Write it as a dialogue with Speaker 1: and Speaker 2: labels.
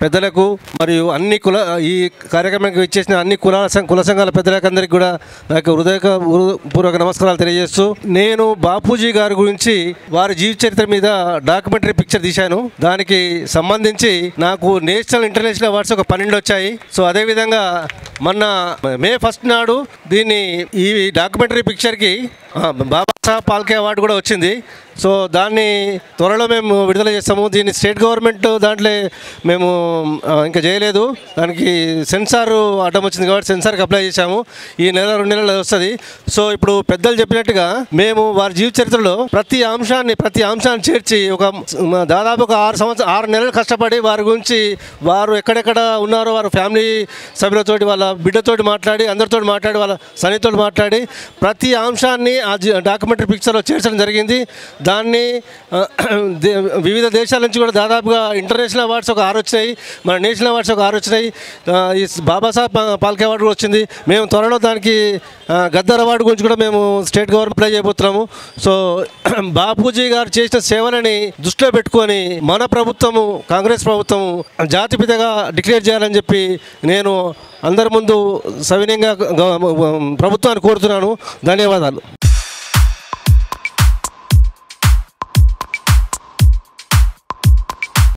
Speaker 1: పెద్దలకు మరియు అన్ని ఈ కార్యక్రమానికి ఇచ్చేసిన అన్ని కుల సంఘాల పెద్దలకందరికీ కూడా నాకు హృదయపూర్వక నమస్కారాలు తెలియజేస్తూ, నేను బాపూజీ గారి గురించి వారి జీవిత చరిత్ర మీద డాక్యుమెంటరీ పిక్చర్ తీశాను. దానికి సంబంధించి నాకు నేషనల్ ఇంటర్నేషనల్ అవార్డ్స్ ఒక 12 వచ్చాయి. సో అదేవిధంగా మొన్న మే 1 నాడు ఈ డాక్యుమెంటరీ పిక్చర్కి బాబాసాహెబ్ పాల్కే అవార్డు కూడా వచ్చింది. సో దాన్ని త్వరలో మేము విడుదల చేస్తాము. దీన్ని స్టేట్ గవర్నమెంట్ దాంట్లో మేము ఇంకా చేయలేదు. దానికి సెన్సార్ అడ్డం వచ్చింది కాబట్టి సెన్సార్కి అప్లై చేశాము. ఈ నెల 2 నెలలు వస్తుంది. సో ఇప్పుడు పెద్దలు చెప్పినట్టుగా మేము వారి జీవిత చరిత్రలో ప్రతి అంశాన్ని చేర్చి దాదాపు ఒక 6 నెలలు కష్టపడి వారి గురించి వారు ఎక్కడెక్కడ ఉన్నారో వారి ఫ్యామిలీ సభ్యులతోటి వాళ్ళ బిడ్డతోటి మాట్లాడి అందరితో మాట్లాడి వాళ్ళ సన్నిహితులతో మాట్లాడి ప్రతి అంశాన్ని ఆ డాక్యుమెంటరీ పిక్చర్లో చేర్చడం జరిగింది. దాన్ని వివిధ దేశాల నుంచి కూడా దాదాపుగా ఇంటర్నేషనల్ అవార్డ్స్ ఒక 6 వచ్చినాయి, మన నేషనల్ అవార్డ్స్ ఒక 6 వచ్చినాయి. ఈ బాబాసాహెబ్ పాల్కే అవార్డు కూడా వచ్చింది. మేము త్వరలో దానికి గద్దర్ అవార్డు గురించి కూడా మేము స్టేట్ గవర్నమెంట్ అప్లై చేయబోతున్నాము. సో బాపూజీ గారు చేసిన సేవలని దృష్టిలో పెట్టుకొని మన ప్రభుత్వము కాంగ్రెస్ ప్రభుత్వం జాతిపితగా డిక్లేర్ చేయాలని చెప్పి నేను అందరి ముందు సవినయంగా ప్రభుత్వాన్ని కోరుతున్నాను. ధన్యవాదాలు.